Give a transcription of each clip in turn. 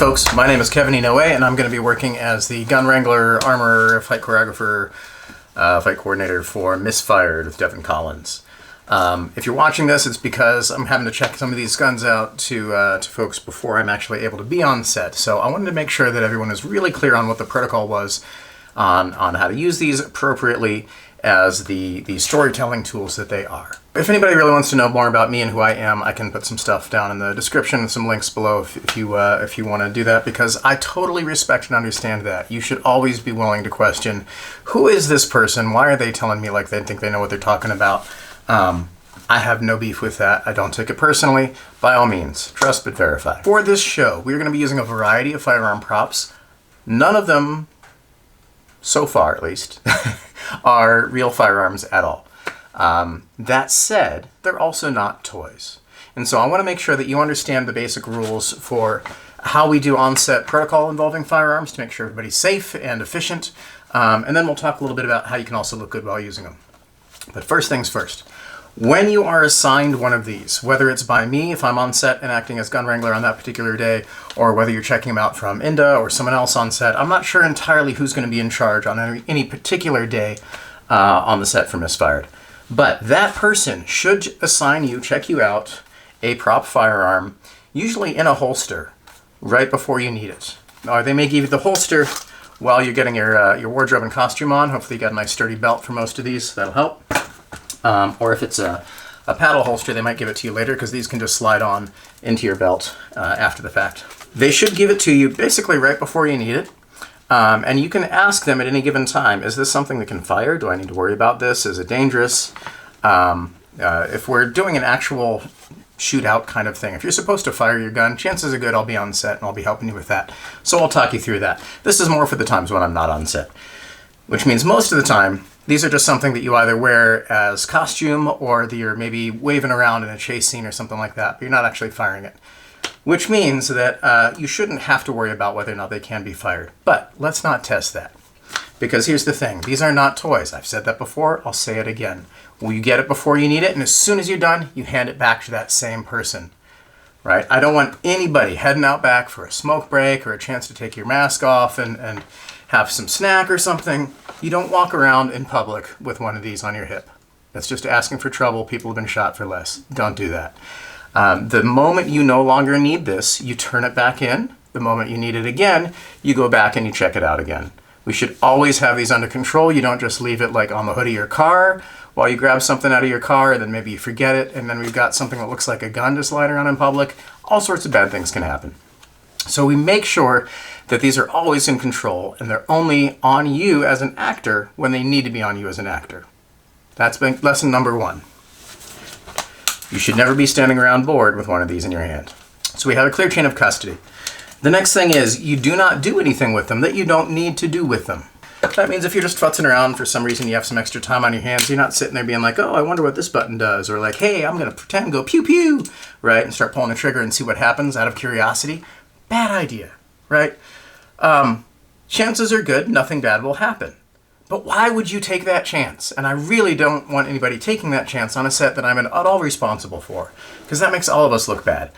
folks, my name is Kevin Inouye, and I'm going to be working as the gun wrangler, armorer, fight choreographer, fight coordinator for Misfired with Devon. If you're watching this, it's because I'm having to check some of these guns out to folks before I'm actually able to be on set. So I wanted to make sure that everyone is really clear on what the protocol was on how to use these appropriately as the storytelling tools that they are. If anybody really wants to know more about me and who I am, I can put some stuff down in the description and some links below if you want to do that, because I totally respect and understand that. You should always be willing to question, who is this person? Why are they telling me like they think they know what they're talking about? I have no beef with that. I don't take it personally. By all means, trust but verify. For this show, we're going to be using a variety of firearm props. None of them, so far at least, are real firearms at all. That said, they're also not toys. And so I want to make sure that you understand the basic rules for how we do on-set protocol involving firearms to make sure everybody's safe and efficient. And then we'll talk a little bit about how you can also look good while using them. But first things first. When you are assigned one of these, whether it's by me if I'm on set and acting as gun wrangler on that particular day, or whether you're checking them out from Inda or someone else on set, I'm not sure entirely who's going to be in charge on any particular day on the set for Misfired. But that person should assign you, check you out, a prop firearm, usually in a holster, right before you need it. Or they may give you the holster while you're getting your wardrobe and costume on. Hopefully you got a nice sturdy belt for most of these. That'll help. Or if it's a paddle holster, they might give it to you later, because these can just slide on into your belt after the fact. They should give it to you basically right before you need it. And you can ask them at any given time, is this something that can fire? Do I need to worry about this? Is it dangerous? If we're doing an actual shootout kind of thing, if you're supposed to fire your gun, chances are good I'll be on set and I'll be helping you with that. So I'll talk you through that. This is more for the times when I'm not on set, which means most of the time, these are just something that you either wear as costume or that you're maybe waving around in a chase scene or something like that, but you're not actually firing it. Which means that you shouldn't have to worry about whether or not they can be fired. But let's not test that. Because here's the thing, these are not toys. I've said that before, I'll say it again. Well, you get it before you need it, and as soon as you're done, you hand it back to that same person. Right? I don't want anybody heading out back for a smoke break or a chance to take your mask off and have some snack or something. You don't walk around in public with one of these on your hip. That's just asking for trouble. People have been shot for less. Don't do that. The moment you no longer need this, you turn it back in. The moment you need it again, you go back and you check it out again. We should always have these under control. You don't just leave it like on the hood of your car while you grab something out of your car, and then maybe you forget it, and then we've got something that looks like a gun just lying around in public. All sorts of bad things can happen. So we make sure that these are always in control, and they're only on you as an actor when they need to be on you as an actor. That's been lesson number one. You should never be standing around bored with one of these in your hand. So we have a clear chain of custody. The next thing is, you do not do anything with them that you don't need to do with them. That means if you're just futzing around for some reason, you have some extra time on your hands, you're not sitting there being like, oh, I wonder what this button does, or like, hey, I'm going to pretend go pew pew, right, and start pulling the trigger and see what happens out of curiosity. Bad idea, right? Chances are good nothing bad will happen. But why would you take that chance? And I really don't want anybody taking that chance on a set that I'm at all responsible for, because that makes all of us look bad.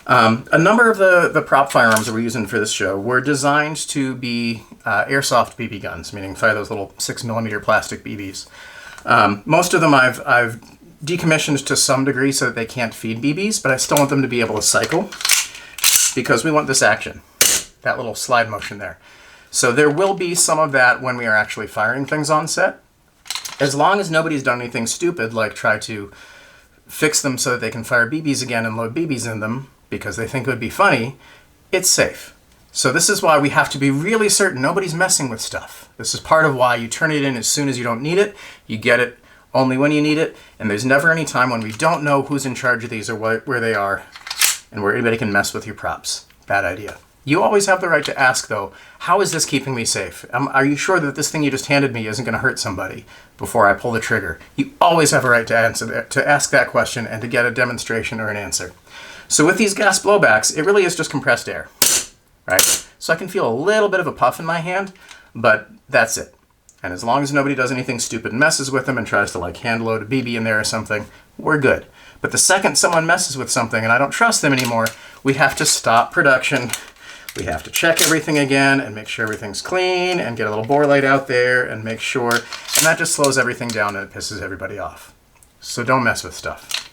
A number of the prop firearms that we're using for this show were designed to be Airsoft Bb Guns, meaning fire those little 6mm plastic BBs. Most of them I've decommissioned to some degree so that they can't feed BBs, but I still want them to be able to cycle, because we want this action, that little slide motion there. So there will be some of that when we are actually firing things on set. As long as nobody's done anything stupid, like try to fix them so that they can fire BBs again and load BBs in them because they think it would be funny, it's safe. So this is why we have to be really certain nobody's messing with stuff. This is part of why you turn it in as soon as you don't need it. You get it only when you need it. And there's never any time when we don't know who's in charge of these or where they are and where anybody can mess with your props. Bad idea. You always have the right to ask, though, how is this keeping me safe? Are you sure that this thing you just handed me isn't going to hurt somebody before I pull the trigger? You always have a right to ask that question and to get a demonstration or an answer. So with these gas blowbacks, it really is just compressed air, right? So I can feel a little bit of a puff in my hand, but that's it. And as long as nobody does anything stupid and messes with them and tries to like hand load a BB in there or something, we're good. But the second someone messes with something and I don't trust them anymore, we have to stop production, We have to check everything again and make sure everything's clean and get a little bore light out there and make sure, and that just slows everything down and it pisses everybody off. So don't mess with stuff.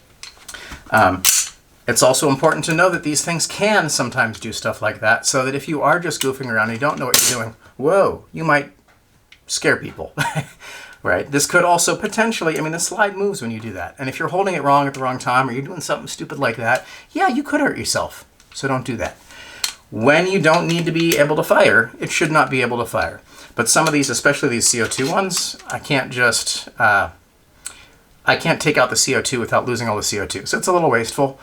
It's also important to know that these things can sometimes do stuff like that, so that if you are just goofing around and you don't know what you're doing, whoa, you might scare people, right? This could also potentially, I mean, the slide moves when you do that. And if you're holding it wrong at the wrong time or you're doing something stupid like that, yeah, you could hurt yourself. So don't do that. When you don't need to be able to fire, it should not be able to fire. But some of these, especially these CO2 ones, I can't take out the CO2 without losing all the CO2. So it's a little wasteful.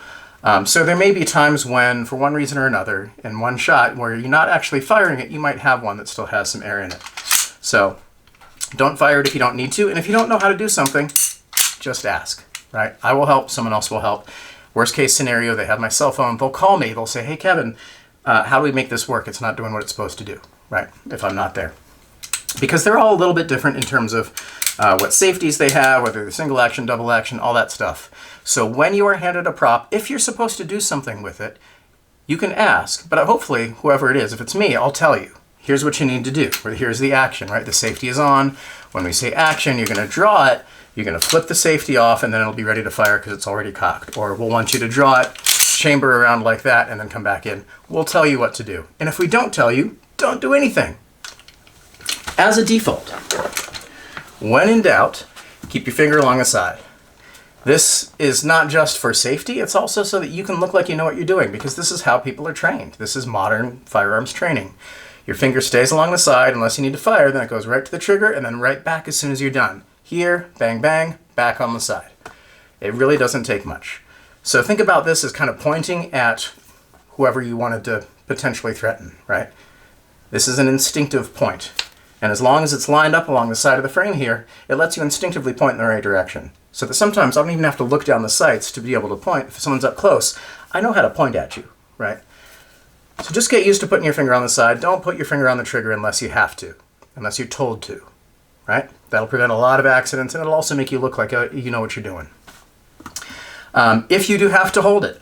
So there may be times when, for one reason or another, in one shot where you're not actually firing it, you might have one that still has some air in it. So don't fire it if you don't need to. And if you don't know how to do something, just ask, right? I will help. Someone else will help. Worst case scenario, they have my cell phone. They'll call me. They'll say, hey, Kevin, how do we make this work? It's not doing what it's supposed to do, right? If I'm not there. Because they're all a little bit different in terms of what safeties they have, whether they're single action, double action, all that stuff. So when you are handed a prop, if you're supposed to do something with it, you can ask, but hopefully, whoever it is, if it's me, I'll tell you. Here's what you need to do, or here's the action, right? The safety is on. When we say action, you're gonna draw it, you're gonna flip the safety off, and then it'll be ready to fire because it's already cocked. Or we'll want you to draw it, chamber around like that, and then come back in. We'll tell you what to do. And if we don't tell you, don't do anything. As a default, when in doubt, keep your finger along the side. This is not just for safety, it's also so that you can look like you know what you're doing, because this is how people are trained. This is modern firearms training. Your finger stays along the side unless you need to fire, then it goes right to the trigger and then right back as soon as you're done. Here, bang, bang, back on the side. It really doesn't take much. So think about this as kind of pointing at whoever you wanted to potentially threaten, right? This is an instinctive point. And as long as it's lined up along the side of the frame here, it lets you instinctively point in the right direction. So that sometimes I don't even have to look down the sights to be able to point. If someone's up close, I know how to point at you, right? So just get used to putting your finger on the side. Don't put your finger on the trigger unless you have to, unless you're told to, right? That'll prevent a lot of accidents, and it'll also make you look like you know what you're doing. If you do have to hold it,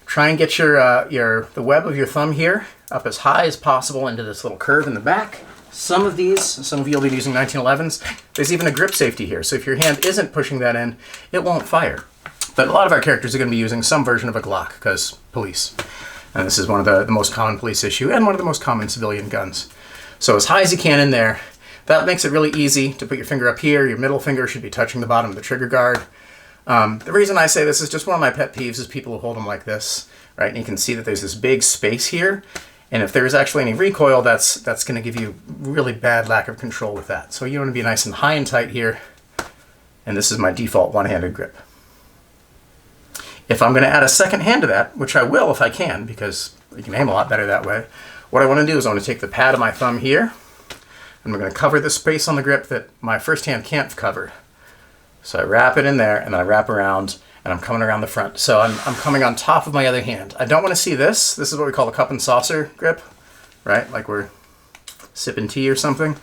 try and get the web of your thumb here up as high as possible into this little curve in the back. Some of you will be using 1911s. There's even a grip safety here, so if your hand isn't pushing that in, it won't fire. But a lot of our characters are going to be using some version of a Glock, because police. And this is one of the most common police issue, and one of the most common civilian guns. So as high as you can in there. That makes it really easy to put your finger up here. Your middle finger should be touching the bottom of the trigger guard. The reason I say this is just one of my pet peeves is people who hold them like this, right? And you can see that there's this big space here. And if there's actually any recoil, that's going to give you really bad lack of control with that. So you want to be nice and high and tight here. And this is my default one-handed grip. If I'm going to add a second hand to that, which I will if I can, because you can aim a lot better that way, what I want to do is I want to take the pad of my thumb here, and we're going to cover the space on the grip that my first hand can't cover. So I wrap it in there, and then I wrap around, and I'm coming around the front. So I'm coming on top of my other hand. I don't want to see this. This is what we call a cup and saucer grip, right? Like we're sipping tea or something.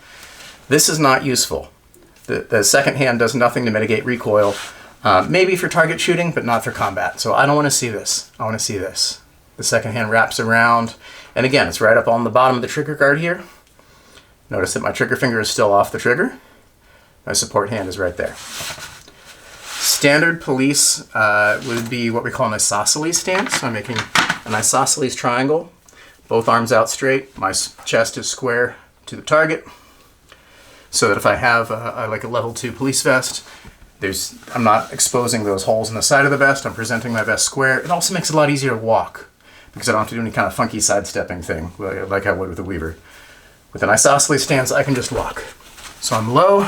This is not useful. The second hand does nothing to mitigate recoil. Maybe for target shooting, but not for combat. So I don't want to see this. I want to see this. The second hand wraps around. And again, it's right up on the bottom of the trigger guard here. Notice that my trigger finger is still off the trigger. My support hand is right there. Standard police would be what we call an isosceles stance. So I'm making an isosceles triangle. Both arms out straight. My chest is square to the target. So that if I have like a level 2 police vest, I'm not exposing those holes in the side of the vest. I'm presenting my vest square. It also makes it a lot easier to walk because I don't have to do any kind of funky sidestepping thing like I would with a weaver. With an isosceles stance, I can just walk. So I'm low,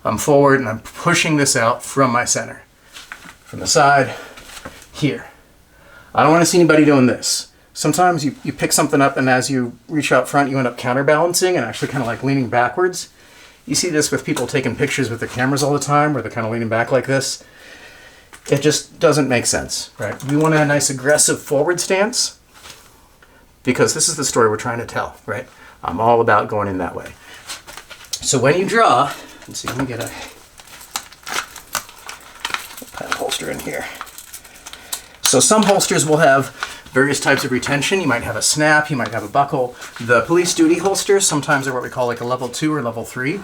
I'm forward, and I'm pushing this out from my center. From the side, here. I don't want to see anybody doing this. Sometimes you pick something up, and as you reach out front, you end up counterbalancing and actually kind of like leaning backwards. You see this with people taking pictures with their cameras all the time, where they're kind of leaning back like this. It just doesn't make sense, right? We want a nice aggressive forward stance because this is the story we're trying to tell, right? I'm all about going in that way. So when you draw, let's see, let me get a pad holster in here. So some holsters will have various types of retention. You might have a snap, you might have a buckle. The police duty holsters sometimes are what we call like a level 2 or level 3,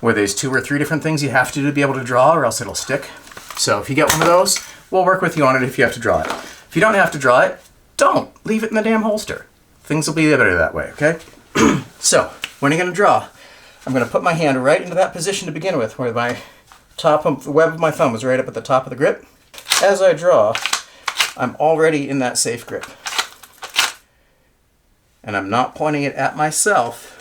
where there's 2 or 3 different things you have to do to be able to draw, or else it'll stick. So if you get one of those, we'll work with you on it if you have to draw it. If you don't have to draw it, don't. Leave it in the damn holster. Things will be better that way, okay? So, when you're going to draw, I'm going to put my hand right into that position to begin with, where my the web of my thumb is right up at the top of the grip. As I draw, I'm already in that safe grip. And I'm not pointing it at myself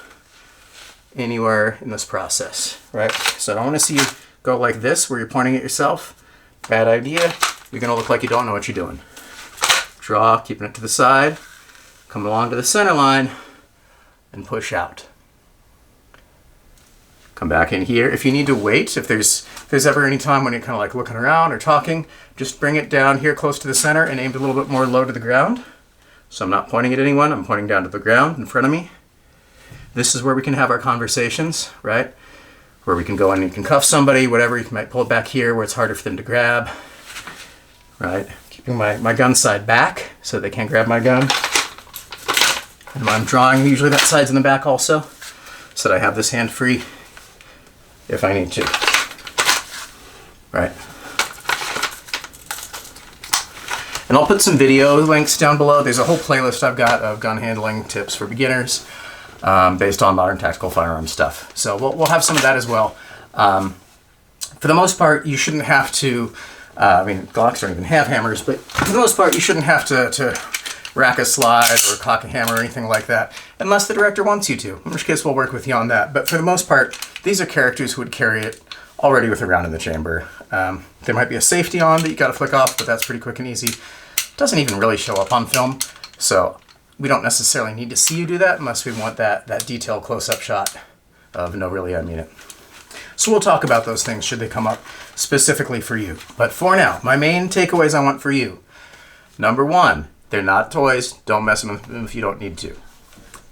anywhere in this process, right? So I don't want to see you go like this, where you're pointing at yourself. Bad idea. You're going to look like you don't know what you're doing. Draw, keeping it to the side, come along to the center line, and push out. Come back in here. If you need to wait, if there's ever any time when you're kind of like looking around or talking, just bring it down here close to the center and aimed a little bit more low to the ground. So I'm not pointing at anyone, I'm pointing down to the ground in front of me. This is where we can have our conversations, right? Where we can go in and you can cuff somebody, whatever. You might pull it back here where it's harder for them to grab, right? Keeping my gun side back so they can't grab my gun. And when I'm drawing, usually that side's in the back also, so that I have this hand free if I need to, right? And I'll put some video links down below. There's a whole playlist I've got of gun handling tips for beginners based on modern tactical firearm stuff. So we'll have some of that as well. For the most part, you shouldn't have to, I mean, Glocks don't even have hammers, but for the most part, you shouldn't have to rack a slide or cock a hammer or anything like that, unless the director wants you to, in which case we'll work with you on that. But for the most part, these are characters who would carry it already with a round in the chamber. There might be a safety on that you got to flick off, but that's pretty quick and easy. Doesn't even really show up on film, so we don't necessarily need to see you do that unless we want that detailed close-up shot of no, really, I mean it. So we'll talk about those things should they come up specifically for you. But for now, my main takeaways I want for you. Number 1, they're not toys. Don't mess with them if you don't need to.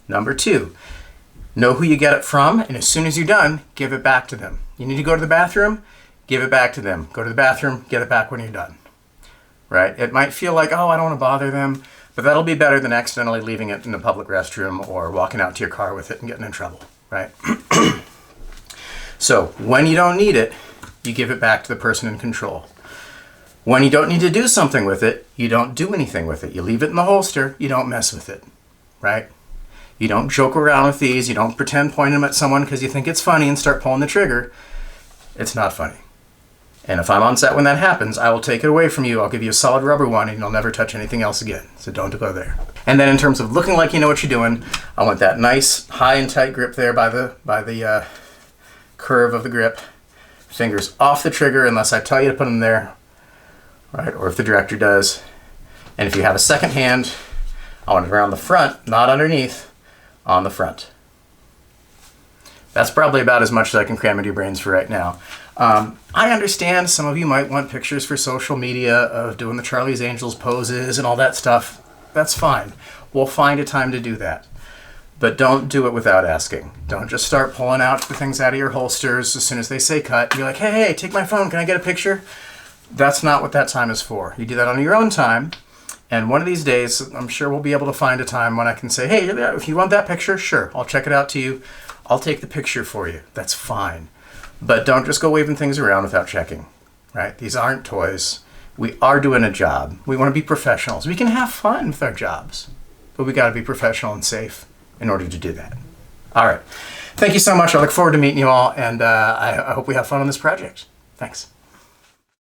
Number 2, know who you get it from, and as soon as you're done, give it back to them. You need to go to the bathroom, give it back to them. Go to the bathroom, get it back when you're done. Right? It might feel like, oh, I don't want to bother them, but that'll be better than accidentally leaving it in a public restroom or walking out to your car with it and getting in trouble, right? So when you don't need it, you give it back to the person in control. When you don't need to do something with it, you don't do anything with it. You leave it in the holster, you don't mess with it, right? You don't joke around with these, you don't pretend pointing them at someone because you think it's funny and start pulling the trigger. It's not funny. And if I'm on set when that happens, I will take it away from you. I'll give you a solid rubber one and you'll never touch anything else again. So don't go there. And then in terms of looking like you know what you're doing, I want that nice high and tight grip there by the curve of the grip. Fingers off the trigger unless I tell you to put them there, right? Or if the director does. And if you have a second hand, I want it around the front, not underneath, on the front. That's probably about as much as I can cram into your brains for right now. I understand some of you might want pictures for social media of doing the Charlie's Angels poses and all that stuff. That's fine. We'll find a time to do that. But don't do it without asking. Don't just start pulling out the things out of your holsters as soon as they say cut. You're like, hey, take my phone, can I get a picture? That's not what that time is for. You do that on your own time. And one of these days, I'm sure we'll be able to find a time when I can say, hey, if you want that picture, sure, I'll check it out to you. I'll take the picture for you. That's fine. But don't just go waving things around without checking, right? These aren't toys. We are doing a job. We want to be professionals. We can have fun with our jobs, but we got to be professional and safe in order to do that. All right. Thank you so much. I look forward to meeting you all, and I hope we have fun on this project. Thanks.